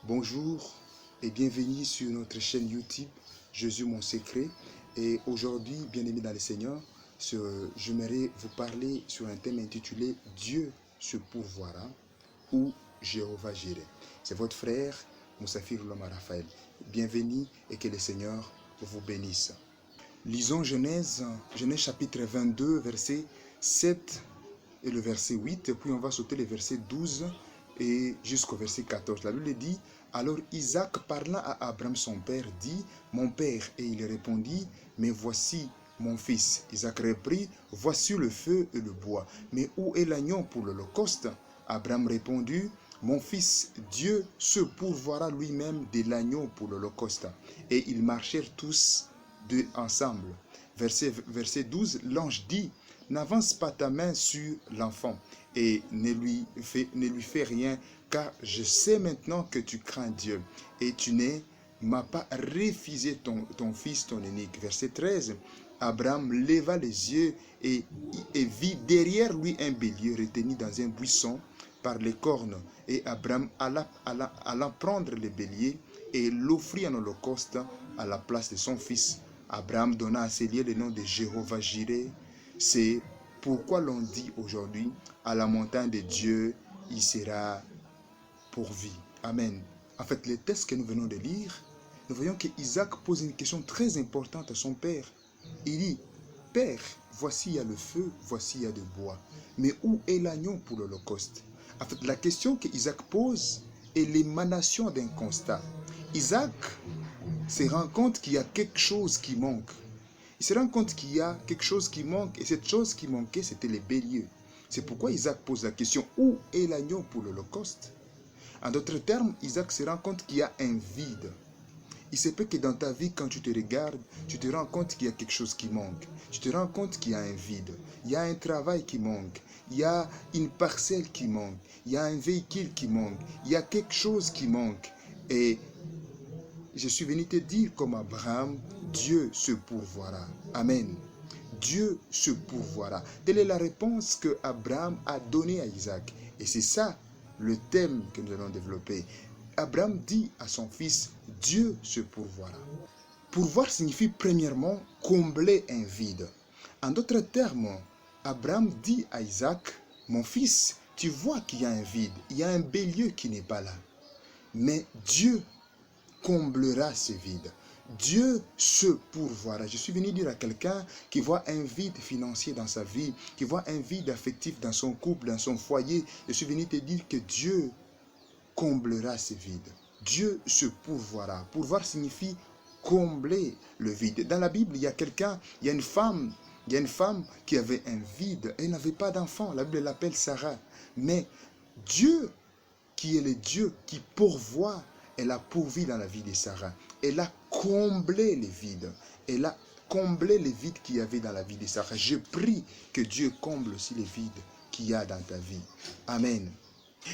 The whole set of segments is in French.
Bonjour et bienvenue sur notre chaîne YouTube Jésus mon secret. Et aujourd'hui, bien-aimés dans le Seigneur, j'aimerais vous parler sur un thème intitulé Dieu se pourvoira ou Jéhovah Jireh. C'est votre frère Moussafir Loma Raphaël. Bienvenue et que le Seigneur vous bénisse. Lisons Genèse chapitre 22, verset 7 et le verset 8, puis on va sauter les versets 12 et jusqu'au verset 14. La Bible dit, alors Isaac parlant à Abraham son père dit, mon père, et il répondit, mais voici mon fils. Isaac reprit, voici le feu et le bois, mais où est l'agneau pour l'holocauste? Abraham répondit, mon fils, Dieu se pourvoira lui-même de l'agneau pour l'holocauste. Et ils marchèrent tous deux ensemble. Verset 12, l'ange dit, n'avance pas ta main sur l'enfant et ne lui fais rien, car je sais maintenant que tu crains Dieu et tu ne m'as pas refusé ton fils, ton unique. Verset 13, Abraham leva les yeux et vit derrière lui un bélier retenu dans un buisson par les cornes. Et Abraham alla prendre le bélier et l'offrit en holocauste à la place de son fils. Abraham donna à ce lieu le nom de Jéhovah Jireh. C'est pourquoi l'on dit aujourd'hui, à la montagne de Dieu, il sera pourvu. Amen. En fait, le texte que nous venons de lire, nous voyons que Isaac pose une question très importante à son père. Il dit, Père, voici il y a le feu, voici il y a du bois. Mais où est l'agneau pour l'holocauste? En fait, la question que Isaac pose est l'émanation d'un constat. Isaac se rend compte qu'il y a quelque chose qui manque. Il se rend compte qu'il y a quelque chose qui manque, et cette chose qui manquait, c'était les béliers. C'est pourquoi Isaac pose la question, où est l'agneau pour l'holocauste? En d'autres termes, Isaac se rend compte qu'il y a un vide. Il se peut que dans ta vie, quand tu te regardes, tu te rends compte qu'il y a quelque chose qui manque. Tu te rends compte qu'il y a un vide. Il y a un travail qui manque. Il y a une parcelle qui manque. Il y a un véhicule qui manque. Il y a quelque chose qui manque. Et je suis venu te dire comme Abraham, Dieu se pourvoira. Amen. Dieu se pourvoira. Telle est la réponse que Abraham a donnée à Isaac. Et c'est ça le thème que nous allons développer. Abraham dit à son fils, Dieu se pourvoira. Pourvoir signifie premièrement combler un vide. En d'autres termes, Abraham dit à Isaac, mon fils, tu vois qu'il y a un vide, il y a un bélier qui n'est pas là. Mais Dieu comblera ce vide. Dieu se pourvoira. Je suis venu dire à quelqu'un qui voit un vide financier dans sa vie, qui voit un vide affectif dans son couple, dans son foyer. Je suis venu te dire que Dieu comblera ce vide. Dieu se pourvoira. Pourvoir signifie combler le vide. Dans la Bible, il y a une femme qui avait un vide. Elle n'avait pas d'enfant. La Bible l'appelle Sarah. Mais Dieu, qui est le Dieu qui pourvoit, elle a pourvu dans la vie de Sarah. Elle a comblé les vides. Elle a comblé les vides qu'il y avait dans la vie de Sarah. Je prie que Dieu comble aussi les vides qu'il y a dans ta vie. Amen.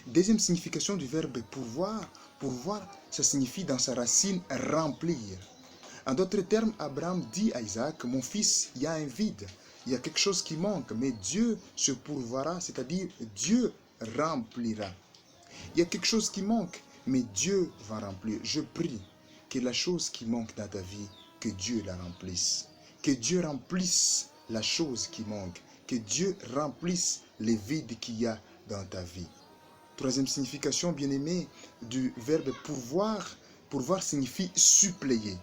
Deuxième signification du verbe pourvoir. Pourvoir, ça signifie dans sa racine remplir. En d'autres termes, Abraham dit à Isaac, mon fils, il y a un vide. Il y a quelque chose qui manque, mais Dieu se pourvoira, c'est-à-dire Dieu remplira. Il y a quelque chose qui manque, mais Dieu va remplir. Je prie que la chose qui manque dans ta vie, que Dieu la remplisse. Que Dieu remplisse la chose qui manque. Que Dieu remplisse les vides qu'il y a dans ta vie. Troisième signification, bien-aimé, du verbe pourvoir. Pourvoir signifie suppléer,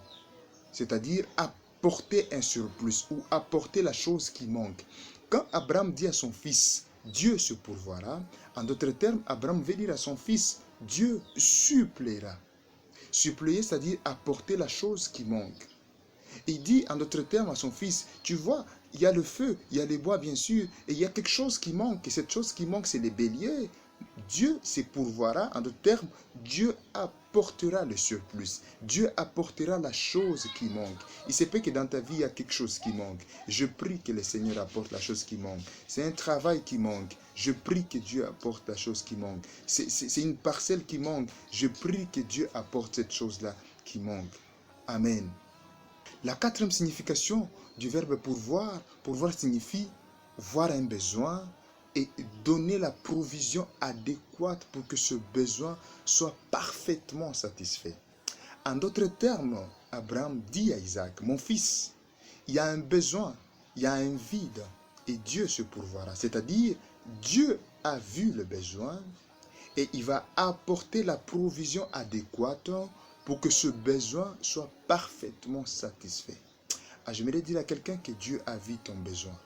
c'est-à-dire apporter un surplus ou apporter la chose qui manque. Quand Abraham dit à son fils, Dieu se pourvoira, en d'autres termes, Abraham veut dire à son fils, Dieu suppléera. Suppléer, c'est-à-dire apporter la chose qui manque. Il dit en d'autres termes à son fils, tu vois, il y a le feu, il y a les bois bien sûr, et il y a quelque chose qui manque, et cette chose qui manque, c'est les béliers. Dieu se pourvoira, en d'autres termes, Dieu apportera le surplus. Dieu apportera la chose qui manque. Il se peut que dans ta vie, il y a quelque chose qui manque. Je prie que le Seigneur apporte la chose qui manque. C'est un travail qui manque. Je prie que Dieu apporte la chose qui manque. C'est une parcelle qui manque. Je prie que Dieu apporte cette chose-là qui manque. Amen. La quatrième signification du verbe pourvoir signifie voir un besoin, et donner la provision adéquate pour que ce besoin soit parfaitement satisfait. En d'autres termes, Abraham dit à Isaac, mon fils, il y a un besoin, il y a un vide, et Dieu se pourvoira. C'est-à-dire, Dieu a vu le besoin et il va apporter la provision adéquate pour que ce besoin soit parfaitement satisfait. J'aimerais dire à quelqu'un que Dieu a vu ton besoin.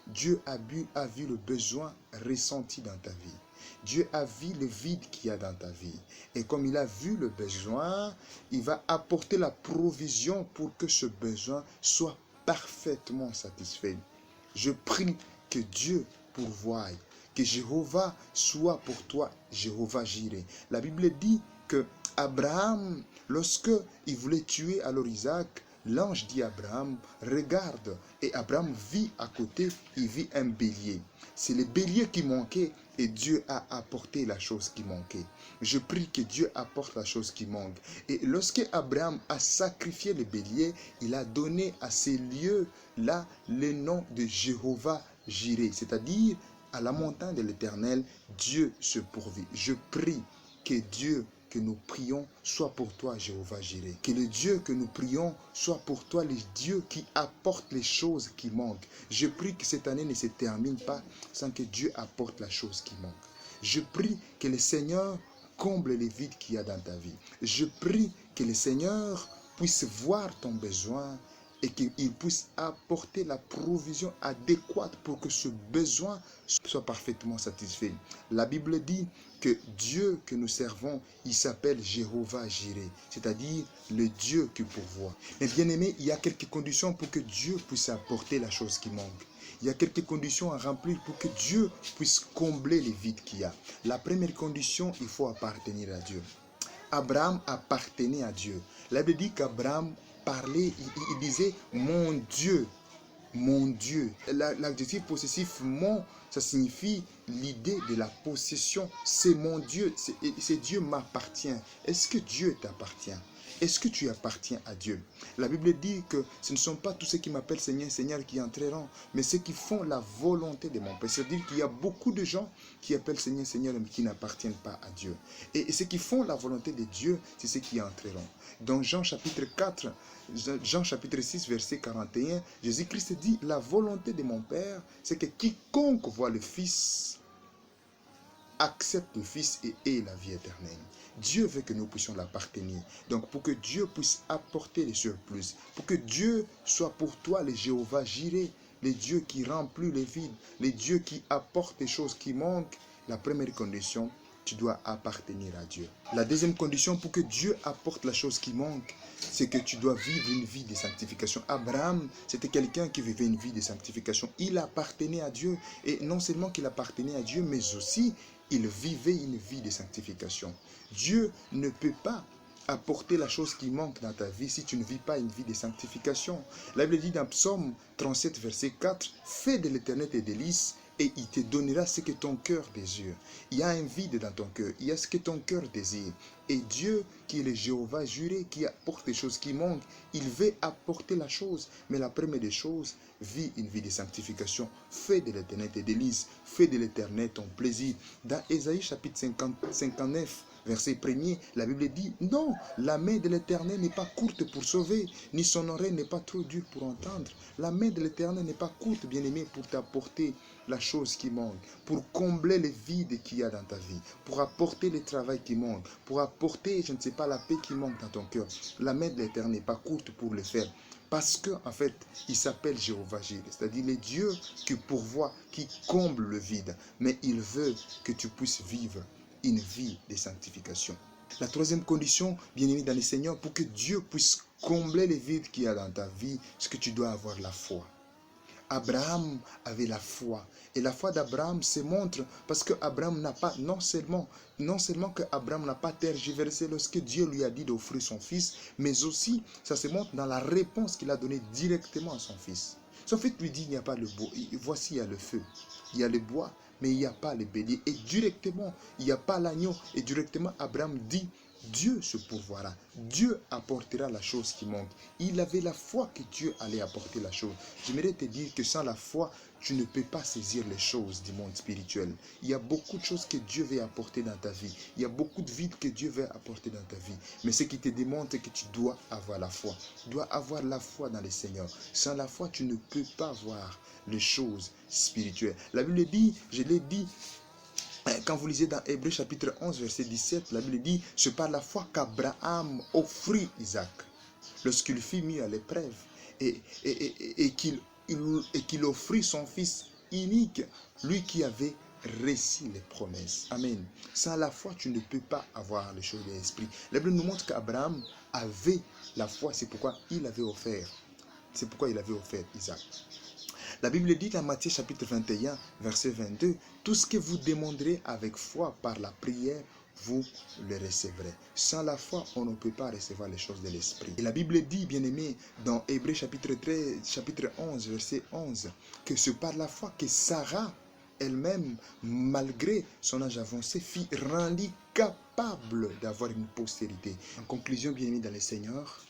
Dieu a vu le besoin ressenti dans ta vie. Dieu a vu le vide qu'il y a dans ta vie. Et comme il a vu le besoin, il va apporter la provision pour que ce besoin soit parfaitement satisfait. Je prie que Dieu pourvoie, que Jéhovah soit pour toi Jéhovah Jireh. La Bible dit que Abraham, lorsque il voulait tuer alors Isaac, l'ange dit à Abraham, regarde, et Abraham vit à côté, il vit un bélier. C'est le bélier qui manquait et Dieu a apporté la chose qui manquait. Je prie que Dieu apporte la chose qui manque. Et lorsque Abraham a sacrifié le bélier, il a donné à ces lieux-là le nom de Jéhovah Jireh, c'est-à-dire à la montagne de l'Éternel, Dieu se pourvit. Je prie que Dieu que nous prions soit pour toi, Jéhovah Jireh. Que le Dieu que nous prions soit pour toi, le Dieu qui apporte les choses qui manquent. Je prie que cette année ne se termine pas sans que Dieu apporte la chose qui manque. Je prie que le Seigneur comble les vides qu'il y a dans ta vie. Je prie que le Seigneur puisse voir ton besoin et qu'il puisse apporter la provision adéquate pour que ce besoin soit parfaitement satisfait. La Bible dit que Dieu que nous servons, il s'appelle Jéhovah Jireh, c'est-à-dire le Dieu qui pourvoit. Mais bien aimé, il y a quelques conditions pour que Dieu puisse apporter la chose qui manque. Il y a quelques conditions à remplir pour que Dieu puisse combler les vides qu'il y a. La première condition, il faut appartenir à Dieu. Abraham appartenait à Dieu. La Bible dit qu'Abraham parlait, il disait mon Dieu, mon Dieu. L'adjectif possessif mon, ça signifie l'idée de la possession. C'est mon Dieu, c'est Dieu m'appartient. Est-ce que Dieu t'appartient? Est-ce que tu appartiens à Dieu? La Bible dit que ce ne sont pas tous ceux qui m'appellent Seigneur, Seigneur qui entreront, mais ceux qui font la volonté de mon Père. C'est-à-dire qu'il y a beaucoup de gens qui appellent Seigneur, Seigneur, mais qui n'appartiennent pas à Dieu. Et ceux qui font la volonté de Dieu, c'est ceux qui entreront. Dans Jean chapitre 4, Jean chapitre 6, verset 41, Jésus-Christ dit, la volonté de mon Père, c'est que quiconque voit le Fils accepte le Fils et ait la vie éternelle. Dieu veut que nous puissions l'appartenir. Donc pour que Dieu puisse apporter les surplus, pour que Dieu soit pour toi le Jéhovah Jireh, le Dieu qui remplit les vides, le Dieu qui apporte les choses qui manquent, la première condition, tu dois appartenir à Dieu. La deuxième condition pour que Dieu apporte la chose qui manque, c'est que tu dois vivre une vie de sanctification. Abraham, c'était quelqu'un qui vivait une vie de sanctification. Il appartenait à Dieu. Et non seulement qu'il appartenait à Dieu, mais aussi il vivait une vie de sanctification. Dieu ne peut pas apporter la chose qui manque dans ta vie si tu ne vis pas une vie de sanctification. La Bible dit dans Psaume 37, verset 4, « Fais de l'Éternel tes délices, et il te donnera ce que ton cœur désire. » Il y a un vide dans ton cœur, il y a ce que ton cœur désire. Et Dieu, qui est le Jéhovah Jireh, qui apporte les choses qui manquent, il veut apporter la chose. Mais la première des choses, vis une vie de sanctification. Fais de l'Éternel tes délices, fais de l'Éternel ton plaisir. Dans Ésaïe chapitre 59, verset 1er, la Bible dit, non, la main de l'Éternel n'est pas courte pour sauver, ni son oreille n'est pas trop dure pour entendre. La main de l'Éternel n'est pas courte, bien-aimé, pour t'apporter la chose qui manque, pour combler les vides qu'il y a dans ta vie, pour apporter le travail qui manque, pour apporter, je ne sais pas, la paix qui manque dans ton cœur. La main de l'Éternel n'est pas courte pour le faire. Parce qu'en fait, il s'appelle Jéhovah Jireh, c'est-à-dire le Dieu qui pourvoit, qui comble le vide. Mais il veut que tu puisses vivre une vie de sanctification. La troisième condition, bien aimé dans le Seigneur, pour que Dieu puisse combler les vides qu'il y a dans ta vie, c'est que tu dois avoir la foi. Abraham avait la foi. Et la foi d'Abraham se montre parce que Abraham n'a pas, non seulement que Abraham n'a pas tergiversé lorsque Dieu lui a dit d'offrir son fils, mais aussi ça se montre dans la réponse qu'il a donnée directement à son fils. Son fils lui dit, il n'y a pas le bois, voici il y a le feu, il y a le bois, mais il n'y a pas le bélier. Et directement, il n'y a pas l'agneau. Et directement, Abraham dit, Dieu se pourvoira. Dieu apportera la chose qui manque. Il avait la foi que Dieu allait apporter la chose. J'aimerais te dire que sans la foi, tu ne peux pas saisir les choses du monde spirituel. Il y a beaucoup de choses que Dieu veut apporter dans ta vie. Il y a beaucoup de vide que Dieu veut apporter dans ta vie. Mais ce qui te demande, c'est que tu dois avoir la foi. Tu dois avoir la foi dans le Seigneur. Sans la foi, tu ne peux pas voir les choses spirituelles. La Bible dit, je l'ai dit, quand vous lisez dans Hébreux chapitre 11, verset 17, la Bible dit, c'est par la foi qu'Abraham offrit Isaac lorsqu'il fut mis à l'épreuve et qu'il offrit son fils unique, lui qui avait reçu les promesses. Amen. Sans la foi, tu ne peux pas avoir les choses de l'esprit. La Bible nous montre qu'Abraham avait la foi, c'est pourquoi il avait offert. C'est pourquoi il avait offert Isaac. La Bible dit dans Matthieu chapitre 21, verset 22, « Tout ce que vous demanderez avec foi par la prière, vous le recevrez. » Sans la foi, on ne peut pas recevoir les choses de l'esprit. Et la Bible dit, bien aimé, dans Hébreux chapitre 13, chapitre 11, verset 11, que c'est par la foi que Sarah elle-même, malgré son âge avancé, fut rendue capable d'avoir une postérité. En conclusion, bien aimé dans le Seigneur,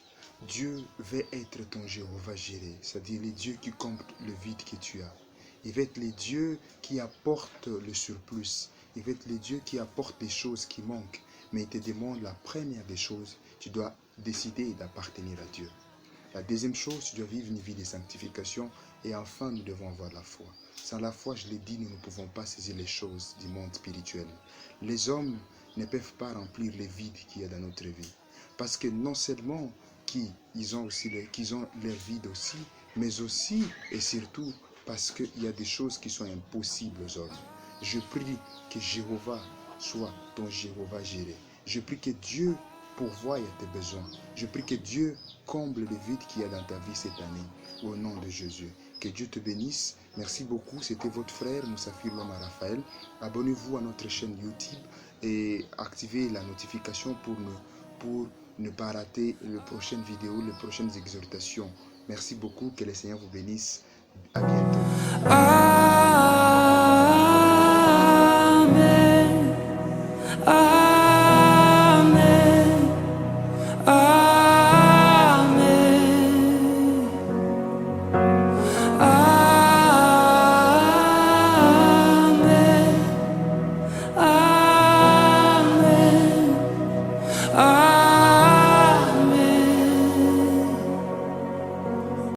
Dieu veut être ton Jéhovah Jireh, c'est-à-dire le Dieu qui comble le vide que tu as. Il veut être le Dieu qui apporte le surplus. Il veut être le Dieu qui apporte les choses qui manquent. Mais il te demande la première des choses, tu dois décider d'appartenir à Dieu. La deuxième chose, tu dois vivre une vie de sanctification. Et enfin, nous devons avoir la foi. Sans la foi, je l'ai dit, nous ne pouvons pas saisir les choses du monde spirituel. Les hommes ne peuvent pas remplir les vides qu'il y a dans notre vie. Parce que non seulement qu'ils ont leur vide aussi, mais aussi et surtout parce qu'il y a des choses qui sont impossibles aux hommes. Je prie que Jéhovah soit ton Jéhovah Jireh. Je prie que Dieu pourvoie à tes besoins. Je prie que Dieu comble le vide qu'il y a dans ta vie cette année. Au nom de Jésus. Que Dieu te bénisse. Merci beaucoup. C'était votre frère Moussafir Loma Raphaël. Abonnez-vous à notre chaîne YouTube et activez la notification pour ne pas rater les prochaines vidéos, les prochaines exhortations. Merci beaucoup. Que le Seigneur vous bénisse. À bientôt.